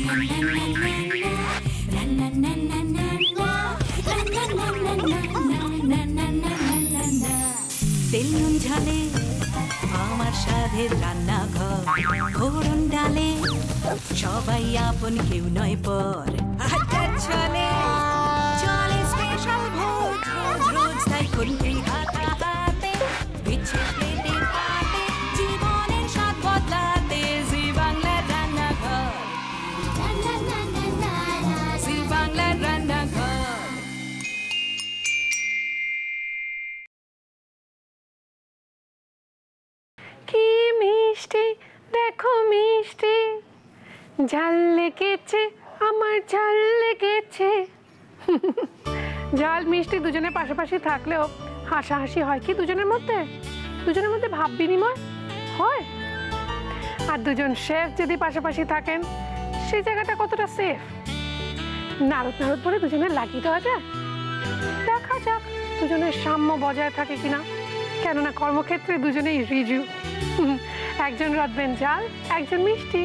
তেল নুন ঝালে আমার সাধের রান্নাঘর, ফোড়ন ডালে সবাই আপন, কেউ নয় পর। আড্ডার ছলে চলে স্পেশাল ভোজ, রোজ রোজ তাই খুন্তি হাতে বিচ্ছে প্লেটে পাতে, জীবনের স্বাদ বদলাতে জি বাংলার রান্নাঘর, জি বাংলার রান্নাঘর। কি মিষ্টি দেখো মিষ্টি, ঝাল লেগেছে আমার ঝাল লেগেছে। ঝাল মিষ্টি দুজনের পাশাপাশি থাকলেও হাসাহাসি হয় কি দুজনের মধ্যে? দুজনের মধ্যে ভাব বিনিময় হয়? আর দুজন শেফ যদি পাশাপাশি থাকেন সেই জায়গাটা কতটা সেফ? নারদ নারদ করে দুজনের লাগিয়ে দেওয়া যায়। দেখা যাক দুজনের সাম্য বজায় থাকে কিনা, কেননা কর্মক্ষেত্রে দুজনেই রিজু। একজন রাঁধবেন ঝাল, একজন মিষ্টি।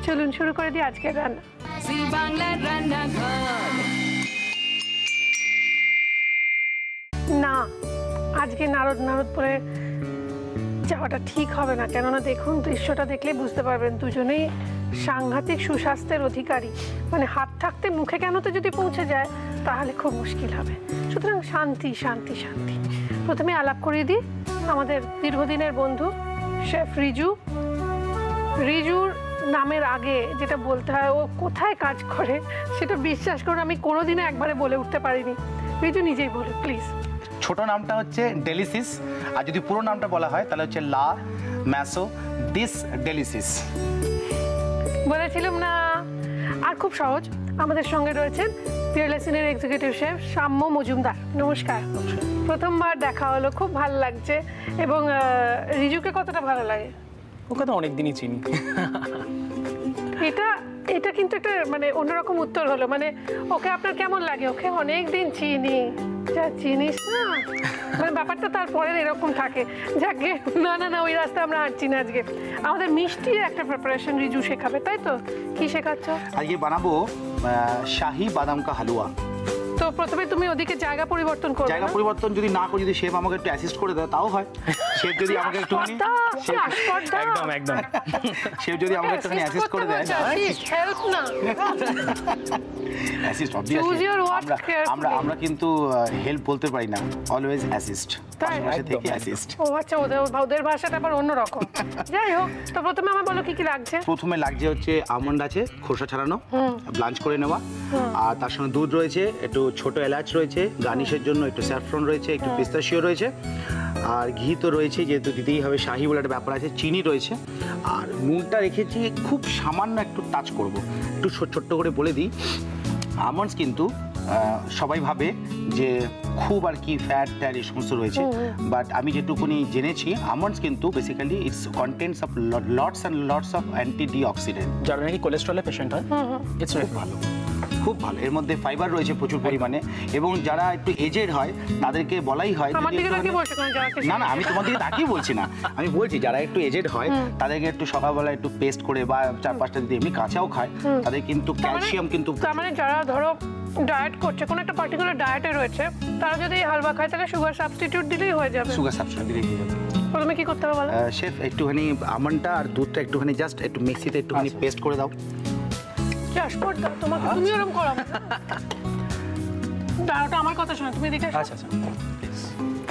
চলুন শুরু করে দিই আজকের রান্না। জি বাংলার রান্নাঘর। না, আজকে নারদ নারদ করে যাওয়াটা ঠিক হবে না, কেননা দেখুন দৃশ্যটা দেখলে বুঝতে পারবেন দুজনেই সাংঘাতিক সুস্বাস্থ্যের অধিকারী। মানে হাত থাকতে মুখে কেনতে যদি পৌঁছে যায় তাহলে খুব মুশকিল হবে। সুতরাং শান্তি শান্তি শান্তি। প্রথমে আলাপ করিয়ে দিই আমাদের দীর্ঘদিনের বন্ধু শেফ রিজু। রিজুর নামের আগে যেটা বলতে হয় ও কোথায় কাজ করে সেটা বিশ্বাস করুন আমি কোনোদিনও একবারে বলে উঠতে পারিনি। রিজু নিজেই বলো প্লিজ। ছোট নামটা হচ্ছে ডেলিসিস, আর যদি পুরো নামটা বলা হয় তাহলে হচ্ছে লা ম্যাসো দিস ডেলিসিস। বলেছিলাম না। আর খুব সহজ, আমাদের সঙ্গে রয়েছেন পিয়ারলেসিনের এক্সিকিউটিভ শেফ সাম্য মজুমদার। নমস্কার। প্রথমবার দেখা হলো, খুব ভালো লাগছে। এবং রিজুকে কতটা ভালো লাগে? ওকে তো অনেকদিনই চিনি। এটা এটা কিন্তু একটা মানে অন্যরকম উত্তর হলো। মানে ওকে আপনার কেমন লাগে? ওকে অনেক দিন চিনি, যা চিনিস না মানে ব্যাপারটা তারপরে এরকম থাকে। যাকে না না না ওই রাস্তা আমরা হাঁটছি না। আজকে আমাদের মিষ্টির একটা প্রিপারেশন রিজু শেখাবে, তাই তো? কি শেখাচ্ছ? আজকে বানাবো শাহি বাদাম কা হালুয়া। তো প্রথমে তুমি ওদিকে জায়গা পরিবর্তন করো। জায়গা পরিবর্তন যদি না করি, যদি শেফ আমাকে একটু অ্যাসিস্ট করে দেয় তাও হয়। শেফ যদি আমাকে একটুখানি একদম একদম শেফ যদি আমাকে একটুখানি অ্যাসিস্ট করে দেয়, হেল্প না অ্যাসিস্ট অবভিয়াসলি আমরা কিন্তু হেল্প বলতে পারি না, অলওয়েজ অ্যাসিস্ট, পাশাপাশি থেকে অ্যাসিস্ট। ও আচ্ছা, ওদের ভাষাটা আবার অন্যরকম। যাই হোক, তো প্রথমে আমার বলো কি কি লাগছে। প্রথমে লাগছে হচ্ছে আমন্ড আছে খোসা ছাড়ানো, ব্লাঞ্চ করে নেওয়া, আর তার সঙ্গে দুধ রয়েছে, একটু ছোট এলাচ রয়েছে, গার্নিশের জন্য একটু স্যাফরন রয়েছে, একটু পিস্তাশিও রয়েছে, আর ঘি তো রয়েছে যেহেতু দিতেই হবে, শাহি বলে একটা ব্যাপার আছে, চিনি রয়েছে, আর নুনটা রেখেছি খুব সামান্য একটু টাচ করব। একটু ছোট্ট করে বলে দিই, আমন্ডস কিন্তু সবাই ভাবে যে খুব আর কি ফ্যাট ট্যাট এই সমস্ত রয়েছে, বাট আমি যেটুকুনি জেনেছি আমন্ডস কিন্তু basically it's contents of lots and lots of antioxidant. যারা নাকি কোলেস্ট্রলের পেশেন্ট হয়, ইটস খুব ভালো, খুব ভালো। এর মধ্যে ফাইবার রয়েছে প্রচুর পরিমাণে, এবং যারা একটু এজেড হয় তাদেরকে বলাই হয়, না না আমি তোমার দিকে তাকিয়ে বলছি না, আমি বলছি যারা একটু এজেড হয় তাদেরকে একটু সকালবেলা একটু পেস্ট করে বা 4-5টা যদি এমনি কাঁচাও খায় তাদের কিন্তু ক্যালসিয়াম কিন্তু। তার মানে যারা ধরো ডায়েট করছে, কোনো একটা পার্টিকুলার ডায়েটে রয়েছে, তারা যদি হালুয়া খায় তাহলে সুগার সাবস্টিটিউট দিলেই হয়ে যাবে। সুগার সাবস্টিটিউট দিলেই হয়ে যাবে। প্রথমে কি করতে হবে বলো? শেফ একটুখানি আমন্ডটা আর দুধটা একটুখানি জাস্ট একটু মিক্সিতে একটুখানি পেস্ট করে দাও। তোমাকে তুমি ওরকম করো, দাঁড়াটা আমার কথা শোনো, তুমি দেখে। আচ্ছা আচ্ছা,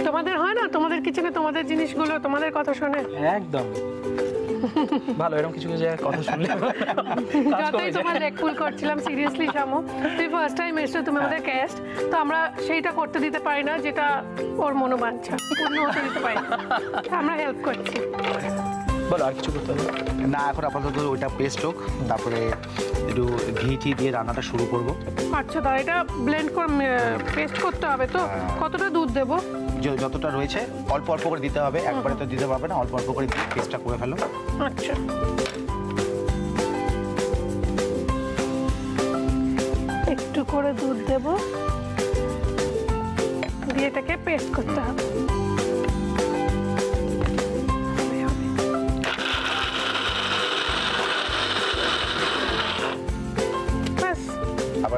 তোমাদের হয় না, তোমাদের কিচেনে তোমাদের জিনিসগুলো তোমাদের কথা শোনে একদম ভালো। এরকম কিছু কিছু কথা শুনলে যতই তোমার লেগ পুল করছিলাম, সিরিয়াসলি শামু তুই ফার্স্ট টাইম এসছো, তুমি আমাদের গেস্ট, তো আমরা সেইটা করতে দিতে পারি না যেটা ওর মনোবাঞ্ছা পূর্ণ হতে দিতে পারি না, আমরা হেল্প করছি। বলো আর কিছু করতে হবে না? এখন আপাতত ওইটা পেস্ট হোক, তারপরে একটু ঘি দিয়ে রান্নাটা শুরু করব। আচ্ছা দাদা, এটা ব্লেন্ড করে পেস্ট করতে হবে তো? কতটা দুধ দেবো? যতটা রয়েছে অল্প অল্প করে দিতে হবে, একবারে তো দিতে পারবে না, অল্প অল্প করে দিয়ে পেস্টটা করে ফেলো। আচ্ছা, একটু করে দুধ দেবো, দিয়ে এটাকে পেস্ট করতে হবে।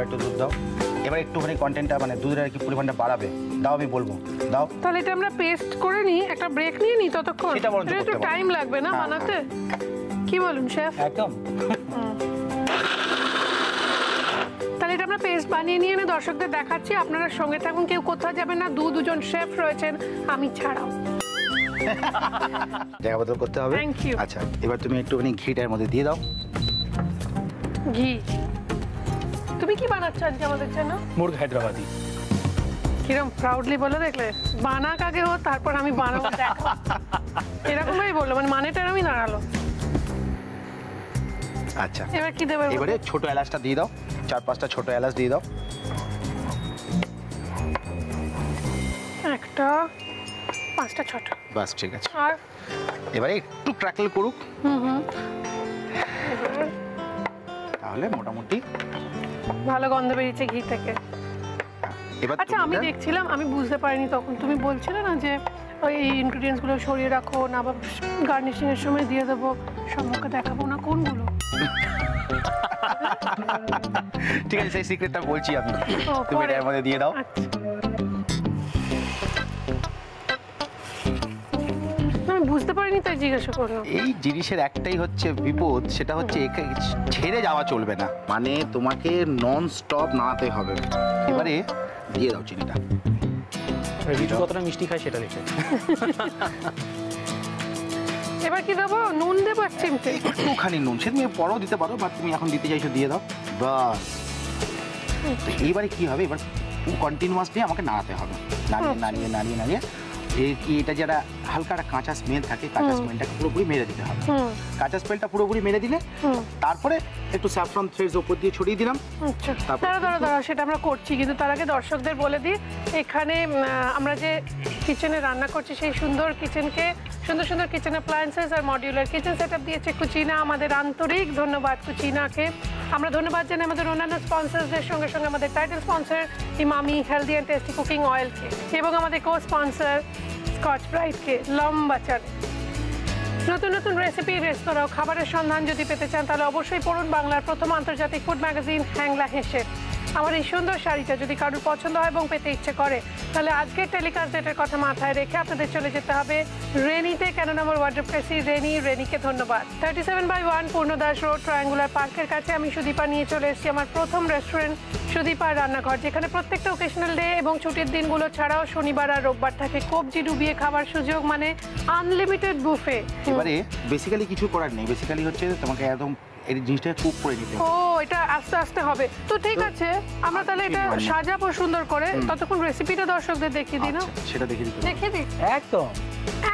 একটু দুধ দাও। এবার একটুখানি কন্টেন্টটা মানে দুধের আর কি পরিমাণটা বাড়াবে, দাও আমি বলবো, দাও। তাহলে এটা আমরা পেস্ট করে নিই, একটা ব্রেক নিয়ে নিই ততক্ষণ। সেটা বরঞ্চ একটু করতে পারো। টাইম লাগবে না বানাতে, কি বলুন শেফ? একদম। তাহলে এটা আমরা পেস্ট বানিয়ে নিয়ে এনে দর্শকদের দেখাচ্ছি, আপনারা সঙ্গে থাকুন, কেউ কোথাও যাবেন না। দুজন শেফ রয়েছেন, আমি ছাড়াও। জায়গা বদল করতে হবে। Thank you. আচ্ছা, এবার তুমি একটুখানি ঘিটার মধ্যে দিয়ে দাও। ঘি। তুমি কি বানাচ্ছ আজকে আমাদের জন্য? মুর্গ হায়দ্রাবাদি। কিরম প্রাউডলি বলে দেখলে, বানাক আগে হো তারপর আমি বানাবো দেখো, এরকমই বললো, মানে মানেটা আমি দাঁড়ালো। আচ্ছা, এবার কি দেবে? এবারে ছোট এলাচটা দিয়ে দাও, 4-5টা ছোট এলাচ দিয়ে দাও। একটা, 5টা ছোট, বাস ঠিক আছে। আর এবারে একটু ক্র্যাকল করুক, এবার তাহলে মোটামুটি ভালো গন্ধ বেরিয়েছে ঘি থেকে। এবার আচ্ছা, আমি দেখছিলাম, আমি বুঝতে পারিনি তখন, তুমি বলছিলে না যে ওই ইনগ্রিডিয়েন্টস গুলো সরিয়ে রাখো না, আবার গার্নিশিং এর সময় দিয়ে দেবো, সম্মুখে দেখাবো না কোনগুলো। ঠিক আছে, সেই সিক্রেটটা বলছি আমি, ও, তুমি পরে। এর মধ্যে দিয়ে দাও। আচ্ছা, আমি বুঝতে পারিনি তাই জিজ্ঞাসা করলাম। এই জিনিসের একটাই হচ্ছে বিপদ, সেটা হচ্ছে একে ছেড়ে যাওয়া চলবে না, মানে তোমাকে নন স্টপ নাড়াতে হবে। এবারে দিয়ে দাও চিনিটা। রিজু কতটা মিষ্টি খায় সেটা দেখে। এবার কি দেবো? নুন দেবো এক চিমটে। একটুখানি নুন, সে তুমি পরেও দিতে পারো, বা তুমি এখন দিতে চাইছো দিয়ে দাও, বাস। তো এইবারে কি হবে, এবার কন্টিনিউয়াসলি আমাকে নাড়াতে হবে, নাড়িয়ে নাড়িয়ে নাড়িয়ে নাড়িয়ে এটা যারা হালকা একটা কাঁচা স্মেল থাকে, কাঁচা স্মেলটাকে পুরোপুরি মেরে দিতে হবে। কাঁচা স্মেলটা পুরোপুরি মেরে দিলে তারপরে একটু স্যাফরন থ্রেডস উপর দিয়ে ছড়িয়ে দিলাম। আচ্ছা, তারপর দাঁড়া, সেটা আমরা করছি, কিন্তু তার আগে দর্শকদের বলে দিই, এখানে আমরা যে কিচেনে রান্না করছি সেই সুন্দর কিচেনকে, সুন্দর সুন্দর কিচেন অ্যাপ্লায়েন্সেস আর মডিউলার কিচেন সেটআপ দিয়েছে কুচিনা। আমাদের আন্তরিক ধন্যবাদ কুচিনাকে। আমরা ধন্যবাদ জানাই আমাদের অন্যান্য স্পন্সরসদের সঙ্গে সঙ্গে আমাদের title sponsor Emami healthy and tasty cooking অয়েলকে, এবং আমাদের কো স্পন্সর স্কচ ব্রাইটকে লম্বা চালে। নতুন নতুন রেসিপি, রেস্তোরাঁ, খাবারের সন্ধান যদি পেতে চান তাহলে অবশ্যই পড়ুন বাংলার প্রথম আন্তর্জাতিক ফুড ম্যাগাজিন হ্যাংলা হেসে। আমার এই সুন্দর শাড়িটা যদি কারোর পছন্দ হয় এবং পেতে ইচ্ছে করে, তাহলে আজকের টেলিকাস্ট ডেটের কথা মাথায় রেখে আপনাদের চলে যেতে হবে রেনিতে, কেন আমার ওয়ার্ড্রপ ক্রেসি রেনিকে ধন্যবাদ। 37/1 পূর্ণদাস রোড, ট্রায়াঙ্গুলার পার্কের কাছে আমি সুদীপা নিয়ে চলে এসেছি আমার প্রথম রেস্টুরেন্ট সুদীপার রান্নাঘর, যেখানে প্রত্যেকটা ওকেশনাল ডে এবং ছুটির দিনগুলো ছাড়াও শনিবার আর রোববার থাকে কবজি ডুবিয়ে খাবার সুযোগ, মানে আনলিমিটেড বুফে। এবারে বেসিক্যালি কিছু করার নেই, বেসিক্যালি হচ্ছে তোমাকে একদম এই জিনিসটা কুক করে নিতে হবে। ও, এটা আস্তে আস্তে হবে তো, ঠিক আছে। আমরা তাহলে এটা সাজাবো সুন্দর করে, ততক্ষণ রেসিপিটা দর্শকদের দেখিয়ে দিই না? আচ্ছা, সেটা দেখিয়ে দিতে দেখিয়ে দিই একদম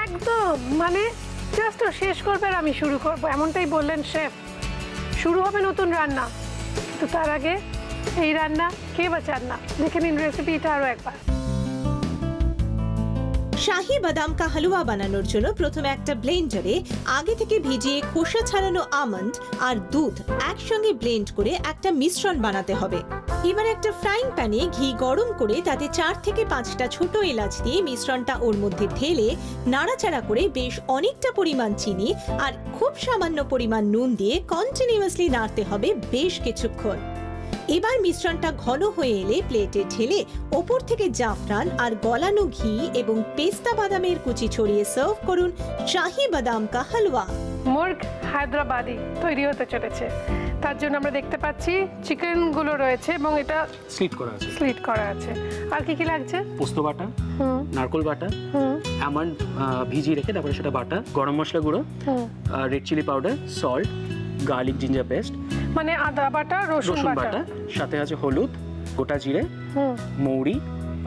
একদম, মানে জাস্ট শেষ করবে আর আমি শুরু করবো, এমনটাই বললেন শেফ। শুরু হবে নতুন রান্না, তো তার আগে এই রান্না কে বা চান না, দেখে নিন রেসিপিটা আরো একবার। শাহী বাদাম কা হালুয়া বানানোর জন্য প্রথমে একটা ব্লেন্ডারে আগে থেকে ভিজিয়ে খোসা ছাড়ানো আমন্ড আর দুধ একসঙ্গে ব্লেন্ড করে একটা মিশ্রণ বানাতে হবে। এবার একটা ফ্রাইং প্যানে ঘি গরম করে তাতে 4 থেকে 5টা ছোট এলাচ দিয়ে মিশ্রণটা ওর মধ্যে ঢেলে নাড়াচাড়া করে বেশ অনেকটা পরিমাণ চিনি আর খুব সামান্য পরিমাণ নুন দিয়ে কন্টিনিউয়াসলি নাড়তে হবে বেশ কিছুক্ষণ। এবার মিশ্রণটা ঘন হয়ে এলে প্লেটে ঢেলে ওপর থেকে জাফরান আর গলানো ঘি এবং পেস্তা বাদামের কুচি ছড়িয়ে সার্ভ করুন শাহী বাদাম কা হালুয়া। মুর্গ হায়দ্রাবাদি তৈরি হতে চলেছে, তার জন্য আমরা দেখতে পাচ্ছি চিকেন গুলো রয়েছে এবং এটা স্লিট করা আছে, স্লিট করা আছে। আর কি কি লাগছে? পোস্ত বাটা, নারকোল বাটা, আমন্ড ভিজিয়ে রেখে তারপরে সেটা বাটা, গরম মশলা গুঁড়ো, red chili powder, salt, garlic ginger paste, মানে আদা বাটা, রসুন বাটা, সাথে আছে হলুদ, গোটা জিরে, মৌরি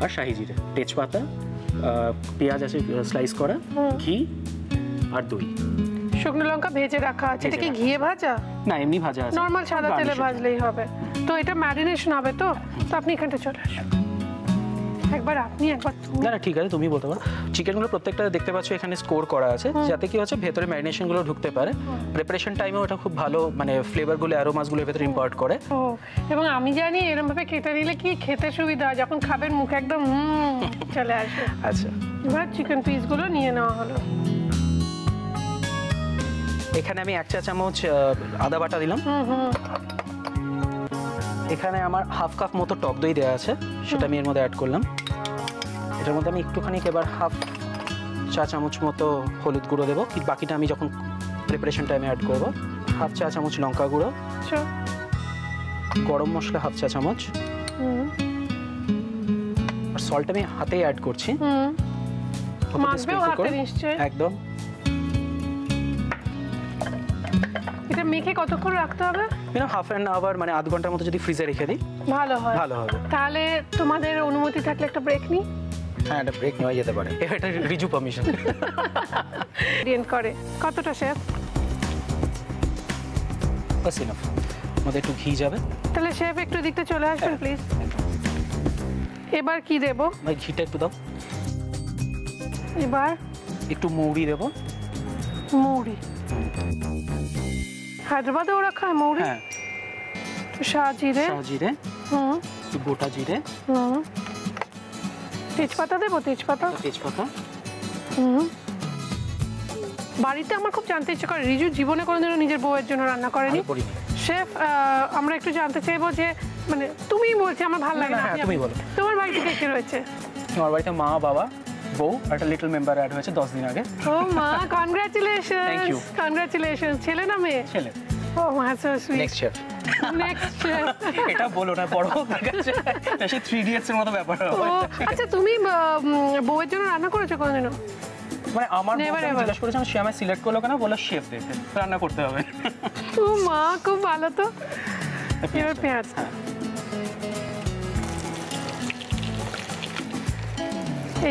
আর শাহি জিরে, তেজপাতা, পেঁয়াজ আছে স্লাইস করা, ঘি আর দই, শুকনো লঙ্কা ভেজে রাখা আছে। এটা কি ঘিয়ে ভাজা? না, এমনি ভাজা আছে, নরমাল সাদা তেলে ভাজলেই হবে। তো এটা ম্যারিনেশন হবে তো আপনি এখানটা চলে আসুন, একবার আপনি একবার তুমি। না ঠিক আছে, তুমি বলতে পারো। চিকেনগুলো প্রত্যেকটা দেখতে পাচ্ছ এখানে স্কোর করা আছে, যাতে কি হচ্ছে ভেতরে ম্যারিনেশনগুলো ঢুকতে পারে। প্রিপারেশন টাইমেও এটা খুব ভালো, মানে ফ্লেভারগুলো অ্যারোমাসগুলো ভেতরে ইম্পার্ট করে। ও, এবং আমি জানি এরকম ভাবে কেটে নিলে কি খেতে সুবিধা হয়, যখন খাবেন মুখে একদম চলে আসবে। আচ্ছা, এবার চিকেন পিসগুলো নিয়ে নেওয়া হলো। এখানে আমি 1 চা চামচ আদা বাটা দিলাম, এখানে আমার হাফ কাপ মতো টক দই দেওয়া আছে, সেটা আমি এর মধ্যে অ্যাড করলাম। এটার মধ্যে আমি একটুখানি এবার হাফ চা চামচ মতো হলুদ গুঁড়ো দেবো, বাকিটা আমি যখন প্রিপারেশন টাইমে অ্যাড করবো। হাফ চা চামচ লঙ্কা গুঁড়ো, গরম মশলা হাফ চা চামচ, আর সল্ট আমি হাতেই অ্যাড করছি। একদম। এটা মেখে কতক্ষণ রাখতে হবে? হাফ অ্যান আওয়ার, মানে আধ ঘন্টার মতো যদি ফ্রিজে রেখে দিই ভালো হয়। ভালো হবে। তাহলে তোমাদের অনুমতি থাকলে একটা ব্রেক নিই? হ্যাঁ, একটা ব্রেক নেওয়া যেতে পারে। এটা রিজু পারমিশন। করে কতটা শেফ? বাস ইনাফ। মধ্যে একটু ঘি যাবে। তাহলে শেফ একটু দিকতে চলে আসবেন প্লিজ। এবার কি দেব? ভাই ঘিটা একটু দাও। এবার একটু মৌরি দেব। মৌরি হায়দ্রাবাদে ওরা খায় মৌরি? হ্যাঁ। শাহজিরে, শাহজিরে, একটু গোটা জিরে, তেজপাতা দেবো? তেজপাতা, তেজপাতা। বাড়িতে আমার খুব জানতে ইচ্ছে করে, রিজু জীবনে কোনোদিনও নিজের বউয়ের জন্য রান্না করেনি। শেফ, আমরা একটু জানতে চাইবো যে মানে তুমি বলছি আমার ভালো লাগে না, তুমি বলো তোমার বাড়িতে কে কে রয়েছে? আমার বাড়িতে মা, বাবা, বউ আর একটা লিটল মেম্বার অ্যাড হয়েছে 10 দিন আগে। ও মা, কনগ্রাচুলেশন। Thank you. কনগ্রাচুলেশন। ছেলে না মেয়ে? ছেলে। ও মা, so sweet. Next chef. Next chef. এটা বলো না, বড় কাছে সেই 3 ইডিয়টস এর মতো ব্যাপার। আচ্ছা, তুমি বউয়ের জন্য রান্না করেছো কোনোদিনও? মানে আমার জিজ্ঞাসা করেছিলাম, সে আমায় সিলেক্ট করলো কেন, বললো শেফ দেখে রান্না করতে হবে। ও মা, খুব ভালো তো। এবার পেঁয়াজ।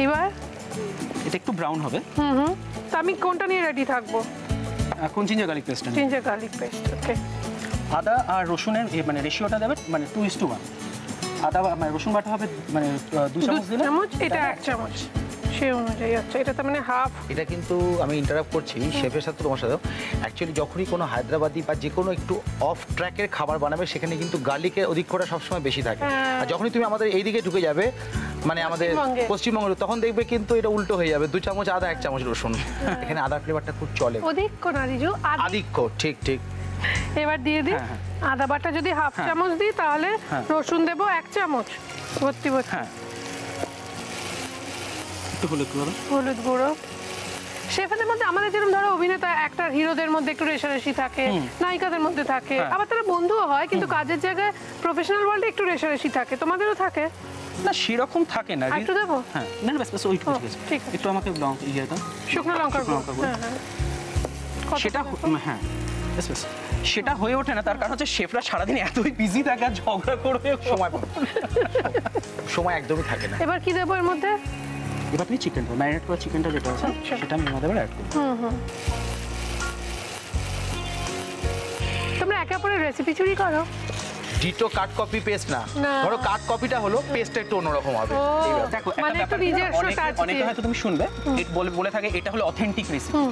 এইবার এটা একটু ব্রাউন হবে। তো আমি কোনটা নিয়ে রেডি থাকবো? এখন ginger garlic paste. Ginger garlic paste, okay. আদা আর রসুনের মানে রেশিওটা দেবে, মানে 2:1। আদা মানে রসুন বাটা হবে মানে 2 চামচ দিলে, চামচ, এটা 1 চামচ সেই অনুযায়ী। আচ্ছা, এটা তো মানে হাফ। এটা কিন্তু আমি ইন্টারাপ্ট করছি শেফের সাথে, তোমার সাথেও। অ্যাকচুয়ালি যখনই কোনো হায়দ্রাবাদি বা যে কোনো একটু অফ ট্র্যাকের খাবার বানাবে, সেখানে কিন্তু গার্লিকের অধিক্যটা সবসময় বেশি থাকে। আর যখনই তুমি আমাদের এই দিকে ঢুকে যাবে, মানে আমাদের পশ্চিমবঙ্গে, তখন দেখবে কিন্তু এটা উল্টো হয়ে যাবে। 2 চামচ আদা, 1 চামচ রসুন। এখানে আদার ফ্লেভারটা খুব চলে। অধিক্য না রিজু, আধিক্য, ঠিক ঠিক। এবার দিয়ে দিই আদা বাটা। যদি হাফ চামচ দিই তাহলে রসুন দেবো 1 চামচ ভর্তি ভর্তি। হ্যাঁ, একটু হলুদ গুঁড়ো। হলুদ গুঁড়ো। শেফেদের মধ্যে আমাদের যেরকম ধরো অভিনেতা একটা হিরোদের মধ্যে একটু রেশারেশি থাকে, নায়িকাদের মধ্যে থাকে, আবার তারা বন্ধুও হয়, কিন্তু কাজের জায়গায় প্রফেশনাল ওয়ার্ল্ডে একটু রেশারেশি থাকে। তোমাদেরও থাকে না? সেরকম থাকে না। একটু দেবো? হ্যাঁ, না না, বাস ওইটুকু ঠিক আছে। একটু আমাকে ইয়ে দাও, শুকনো লঙ্কার গুঁড়ো। সেটা হ্যাঁ, বাস বাস। সেটা হয়ে ওঠে না, তার কারণ হচ্ছে শেফরা সারাদিন এতই বিজি থাকে, আর ঝগড়া করবে সময় একদমই থাকে না। এবার কি দেবো এর মধ্যে? এবার তুমি চিকেনটা, ম্যারিনেট করা চিকেনটা যেটা আছে সেটা আমি এর মধ্যে অ্যাড করব। তোমরা একে অপরের রেসিপি চুরি করো? ডিটো কাট কপি পেস্ট না, ধরো কাট কপিটা হলো, পেস্টটা একটু অন্যরকম হবে। দেখো, মানে একটু নিজস্ব টাচ। অনেকে হয়তো তুমি শুনবে বলে থাকে এটা হলো অথেন্টিক রেসিপি।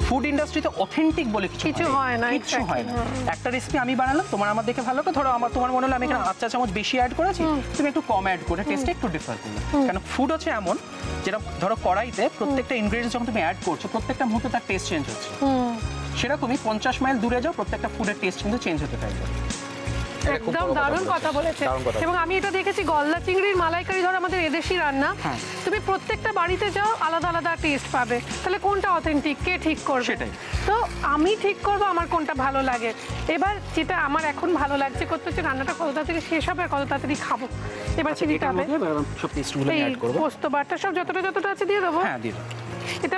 ফুড ইন্ডাস্ট্রিতে অথেন্টিক বলে কিছু হয় না, কিছু হয় না। একটা রেসিপি আমি বানালাম, তোমার আমার দেখে ভালো লাগে, ধরো তোমার মনে হলো আমি এখানে 1 চা চামচ বেশি অ্যাড করেছি, তুমি একটু কম অ্যাড করে টেস্টে একটু ডিফার করলে। কারণ ফুড হচ্ছে এমন, যেটা ধরো কড়াইতে প্রত্যেকটা ইনগ্রেডিয়েন্টস যখন তুমি অ্যাড করছো, প্রত্যেকটা মুহূর্তে তার টেস্ট চেঞ্জ হচ্ছে। সেরকমই 50 মাইল দূরে যাও, প্রত্যেকটা ফুডের টেস্ট কিন্তু চেঞ্জ হতে থাকবে। একদম দারুণ কথা বলেছে। এবং আমি এটা দেখেছি, গলদা চিংড়ির মালাইকারি ধর আমাদের এদেশি রান্না, তুমি প্রত্যেকটা বাড়িতে যাও আলাদা আলাদা টেস্ট পাবে। তাহলে কোনটা অথেন্টিক কে ঠিক করবে? সেটাই তো আমি ঠিক করবো আমার কোনটা ভালো লাগে। এবার যেটা আমার এখন ভালো লাগছে করতে হচ্ছে, রান্নাটা কত তাড়াতাড়ি শেষ হবে আর কত তাড়াতাড়ি খাবো। এবার চিনিটা হবে, সব পেস্টগুলো অ্যাড করব, পোস্ত বাটা সব যতটা আছে দিয়ে দেবো। হ্যাঁ, দিয়ে দাও। এটা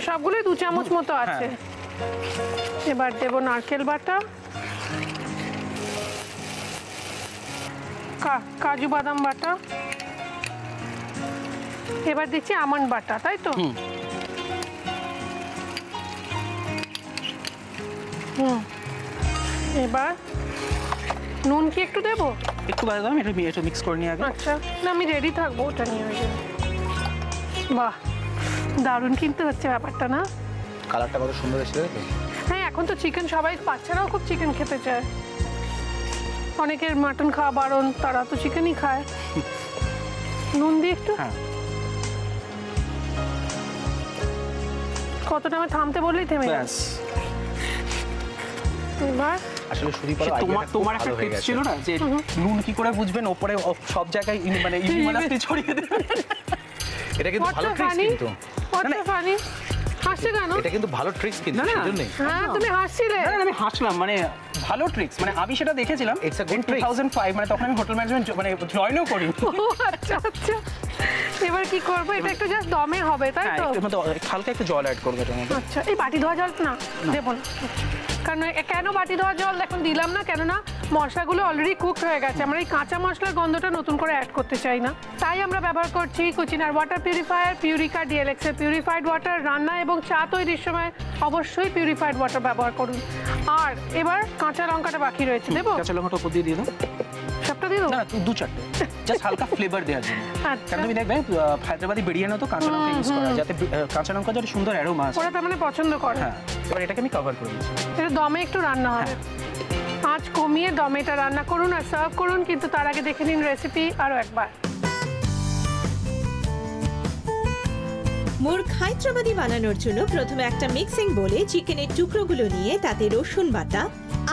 সবগুলোই 2 চামচ মতো আছে। এবার দেবো নারকেল বাটা, কাজু বাদাম বাটা, এবার দিচ্ছি আমন্ড বাটা, তাই তো? এবার নুন কি একটু দেবো? একটু বাদে দাও, এটা মিক্স করে নিয়ে আগে। আচ্ছা, না আমি রেডি থাকবো ওটা নিয়ে। বাহ, দারুণ কিন্তু হচ্ছে ব্যাপারটা, না? কালারটা কত সুন্দর এসেছে। হ্যাঁ, এখন তো চিকেন সবাই, বাচ্চারাও খুব চিকেন খেতে চায়। অনেকের মাটন খাওয়া বারণ, তারা তো চিকেনই খায়। নুন দিয়ে একটু, কতটা আমি থামতে বললেই থেমে যায়। এবার আসলে সুদীপ তোমার একটা টিপস ছিল না যে নুন কি করে বুঝবেন ওপরে সব জায়গায় মানে ইউনিভার্সিটি ছড়িয়ে দেবেন। এটা কিন্তু ভালো ট্রিক্স কিন্তু ফানি হাসছে কেন? এটা কিন্তু ভালো ট্রিক্স কিন্তু সেজন্যই। হ্যাঁ তুমি হাসছিলে। না আমি হাসলাম, মানে ভালো ট্রিক্স, মানে আমি সেটা দেখেছিলাম It's a good trick. 2005, মানে তখন আমি হোটেল ম্যানেজমেন্ট মানে জয়েনও করি। আচ্ছা আচ্ছা, এবার কি করবো? এটা একটু জাস্ট দমে হবে তাই হ্যাঁ, তো? এর মধ্যে হালকা একটু জল অ্যাড করবে এটার মধ্যে। আচ্ছা, এই বাটি ধোয়া জল না দেবো না, কারণ কেন বাটি ধোয়া জল এখন দিলাম না, কেননা মশলাগুলো অলরেডি কুকড হয়ে গেছে। আমরা এই কাঁচা মশলার গন্ধটা নতুন করে অ্যাড করতে চাই না, তাই আমরা ব্যবহার করছি কুচিনার ওয়াটার পিউরিফায়ার পিউরিকা ডিএলএক্স এর পিউরিফাইড ওয়াটার। রান্না এবং চা তৈরির সময় অবশ্যই পিউরিফাইড ওয়াটার ব্যবহার করুন। আর এবার কাঁচা লঙ্কাটা বাকি রয়েছে, দেবো? কাঁচা লঙ্কাটা উপর দিয়ে দাও। সবটা দিয়ে দেবো? না 2-4টে, জাস্ট হালকা ফ্লেভার দেওয়ার জন্য। আচ্ছা। কারণ তুমি দেখবে হায়দ্রাবাদি বিরিয়ানি তো কাঁচা লঙ্কা ইউজ করা হয়, যাতে কাঁচা লঙ্কা যাতে সুন্দর অ্যারোমা আসে। ওরা তার মানে পছন্দ করে। হ্যাঁ, এবার এটাকে আমি কভার করে দিচ্ছি। এটা দমে একটু রান্না হবে, আঁচ কমিয়ে দমে এটা রান্না করুন আর সার্ভ করুন। কিন্তু তার আগে দেখে নিন রেসিপি আরও একবার। মুর্গ হায়দ্রাবাদি বানানোর জন্য প্রথমে একটা মিক্সিং বোলে চিকেনের টুকরোগুলো নিয়ে তাতে রসুন বাটা,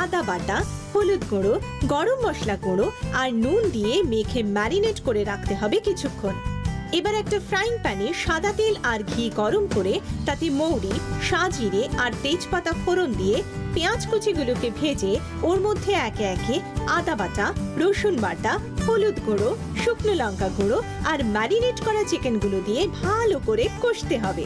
আদা বাটা, হলুদ গুঁড়ো, গরম মশলা গুঁড়ো আর নুন দিয়ে মেখে ম্যারিনেট করে রাখতে হবে কিছুক্ষণ। এবার একটা ফ্রাইং প্যানে সাদা তেল আর ঘি গরম করে তাতে মৌরি, সাজিরে আর তেজপাতা ফোড়ন দিয়ে পেঁয়াজ কুচিগুলোকে ভেজে ওর মধ্যে একে একে আদা বাটা, রসুন বাটা, হলুদ গুঁড়ো, শুকনো লঙ্কা গুঁড়ো আর ম্যারিনেট করা চিকেনগুলো দিয়ে ভালো করে কষতে হবে।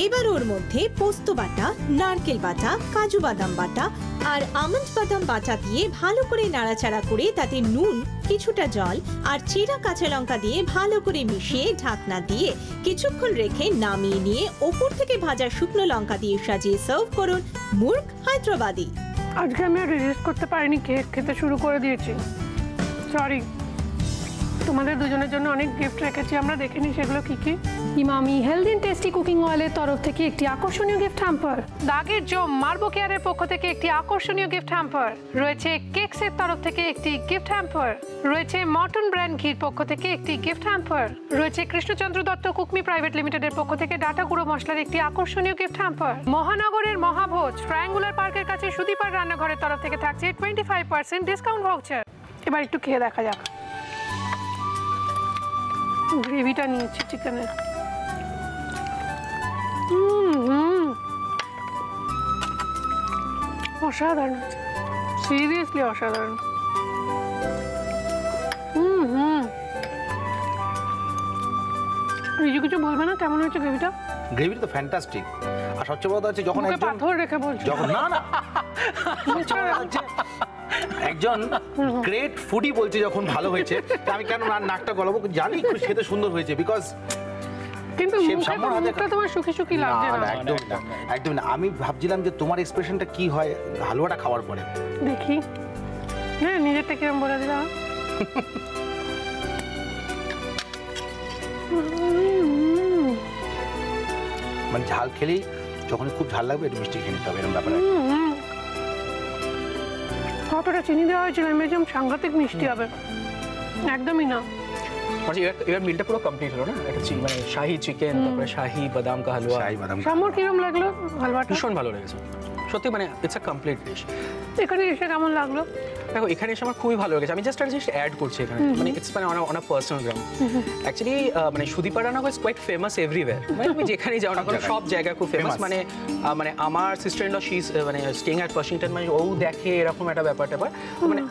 এবার ওর মধ্যে পোস্ত বাটা, নারকেল বাটা, কাজু বাদাম বাটা আর আমন্ড বাদাম বাটা দিয়ে ভালো করে নাড়াচাড়া করে তাতে নুন, কিছুটা জল আর চেরা কাঁচা লঙ্কা দিয়ে ভালো করে মিশিয়ে ঢাকনা দিয়ে কিছুক্ষণ রেখে নামিয়ে নিয়ে ওপর থেকে ভাজা শুকনো লঙ্কা দিয়ে সাজিয়ে সার্ভ করুন মুর্গ হায়দ্রাবাদি। আজকে আমি আর রেজিস্ট করতে পারিনি, কেক খেতে শুরু করে দিয়েছি, সরি। তোমাদের দুজনের জন্য অনেক গিফট রেখেছি আমরা, দেখে নিই সেগুলো কি কি। Emami healthy and tasty cooking অয়েলের তরফ থেকে একটি আকর্ষণীয় গিফট হ্যাম্পার। দাগের জম মার্বো কেয়ারের পক্ষ থেকে একটি আকর্ষণীয় গিফট হ্যাম্পার রয়েছে। কেকসের তরফ থেকে একটি গিফট হ্যাম্পার রয়েছে। মটন ব্র্যান্ড ঘির পক্ষ থেকে একটি গিফট হ্যাম্পার রয়েছে। কৃষ্ণচন্দ্র দত্ত কুকমি প্রাইভেট লিমিটেডের পক্ষ থেকে ডাটা গুঁড়ো মশলার একটি আকর্ষণীয় গিফট হ্যাম্পার। মহানগরের মহাভোজ ট্রায়াঙ্গুলার পার্কের কাছে সুদীপার রান্নাঘরের তরফ থেকে থাকছে 25% ডিসকাউন্ট ভাউচার। এবার একটু খেয়ে দেখা যাক। গ্রেভিটা নিয়েছি চিকেনের, অসাধারণ, সিরিয়াসলি অসাধারণ। রিজু কিছু বলবে না কেমন হয়েছে গ্রেভিটা? গ্রেভিটা তো ফ্যান্টাস্টিক। আর সবচেয়ে বড় কথা হচ্ছে যখন একজন পাথর রেখে বলছো, যখন না না একজন গ্রেট ফুডি বলছে যখন ভালো হয়েছে, আমি কেন নাকটা গলাবো? জানি খেতে সুন্দর হয়েছে, বিকজ কিন্তু মুখটা তোমার শুকি শুকি লাগছে না। একদম না, একদম না। আমি ভাবছিলাম যে তোমার এক্সপ্রেশনটা কি হয় হালুয়াটা খাওয়ার পরে। দেখি, হ্যাঁ নিজেরটা কিরম বলে দিলাম। মানে ঝাল খেলেই যখন খুব ঝাল লাগবে একটু মিষ্টি খেয়ে নিতে হবে, এরকম ব্যাপার। কতটা চিনি দেওয়া হয়েছিল, আমি ভেবেছিলাম সাংঘাতিক মিষ্টি হবে, একদমই না। মানে এবার মিলটা পুরো কমপ্লিট হলো না, একটা মানে শাহি চিকেন, তারপরে শাহি বাদাম কা হালুয়া। শাহি বাদাম সামর কিরম লাগলো হালুয়াটা? ভীষণ ভালো লেগেছে সত্যি, মানে ইটস আ কমপ্লিট ডিশ। এখানে এসে কেমন লাগলো? দেখো এখানে এসে আমার খুবই ভালো লেগেছে। আমি জাস্ট একটা জিনিস অ্যাড করছি এখানে, মানে ইটস মানে on a personal ground. Actually মানে সুদীপা রান্নাঘর ইজ কোয়াইট ফেমাস এভরিওয়্যার, মানে তুমি যেখানেই যাও না কেন সব জায়গায় খুব ফেমাস। মানে মানে আমার sister in law she is মানে স্টেইং অ্যাট ওয়াশিংটন, মানে ও দেখে এরকম একটা ব্যাপার ট্যাপার। মানে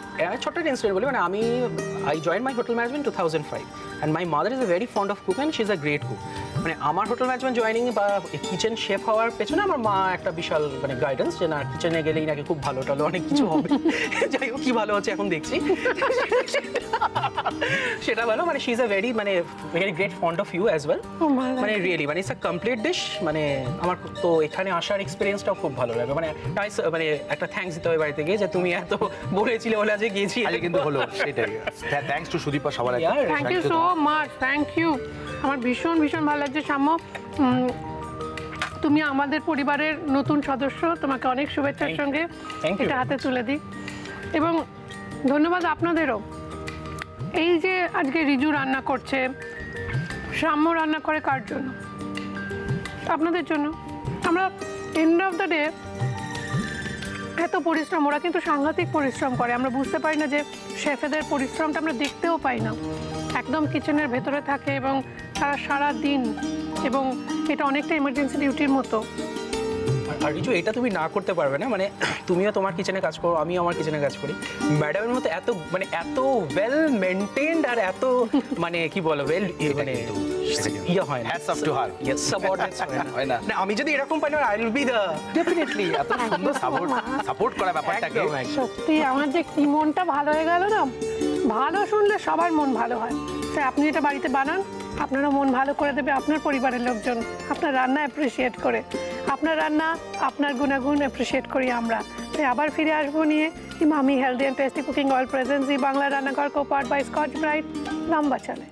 ছোট্ট একটা ইনসিডেন্ট বলি, মানে I join my hotel management 2005 and my mother is a very fond of cook and she is a great cook. মানে আমার হোটেল ম্যানেজমেন্ট জয়েনিং বা কিচেন শেফ হওয়ার পেছনে আমার মা একটা বিশাল মানে গাইডেন্স, যে না কিচেনে গেলেই নাকি খুব ভালো টালো অনেক কিছু হবে। যাই হোক কি ভালো হচ্ছে এখন দেখছি সেটা ভালো। মানে শি ইজ আ ভেরি মানে very great fond of you as well, মানে রিয়েলি মানে ইটস আ কমপ্লিট ডিশ। মানে আমার তো এখানে আসার এক্সপিরিয়েন্সটাও খুব ভালো লাগে। মানে মানে একটা থ্যাঙ্কস দিতে হবে বাড়িতে গিয়ে যে তুমি এত বলেছিলে বলে আজকে গিয়েছি, আজকে কিন্তু হলো। সেটাই, থ্যাঙ্কস টু সুদীপা সবার আগে। Thank you so much, thank you. আমার ভীষণ ভীষণ ভালো লাগছে সাম্য, তুমি আমাদের পরিবারের নতুন সদস্য, তোমাকে অনেক শুভেচ্ছার সঙ্গে এটা হাতে তুলে দিই। এবং ধন্যবাদ আপনাদেরও। এই যে আজকে রিজু রান্না করছে, সাম্য রান্না করে কার জন্য? আপনাদের জন্য। আমরা এন্ড অফ দ্য ডে এত পরিশ্রম, ওরা কিন্তু সাংঘাতিক পরিশ্রম করে। আমরা বুঝতে পারি না যে শেফেদের পরিশ্রমটা আমরা দেখতেও পাই না। একদম কিচেনের ভেতরে থাকে এবং তারা সারা দিন, এবং এটা অনেকটা ইমার্জেন্সি ডিউটির মতো। আর কিছু এটা তুমি না করতে পারবে না, মানে তুমিও তোমার কিচেনে কাজ করো, আমিও আমার কিচেনে কাজ করি, ম্যাডামের মতো এত মানে এত ওয়েল মেনটেন্ড আর এত মানে কি বলো ওয়েল মানে ইয়ে হয় না। Hats off to her. Yes, সাবঅর্ডিনেটস হয় না। না। আমি যদি এরকম পাই না, I will be the definitely এত সুন্দর সাপোর্ট করা ব্যাপারটাকে। সত্যি আমার যে কি মনটা ভালো হয়ে গেল না, ভালো শুনলে সবার মন ভালো হয়। তাই আপনি এটা বাড়িতে বানান, আপনারও মন ভালো করে দেবে আপনার পরিবারের লোকজন, আপনার রান্না অ্যাপ্রিসিয়েট করে, আপনার রান্না আপনার গুণাগুণ অ্যাপ্রিসিয়েট করি আমরা। তাই আবার ফিরে আসবো নিয়ে Emami healthy and tasty cooking oil presents Zee Bangla Rannaghar, co powered by Scotch Brite. লম্বা চলে।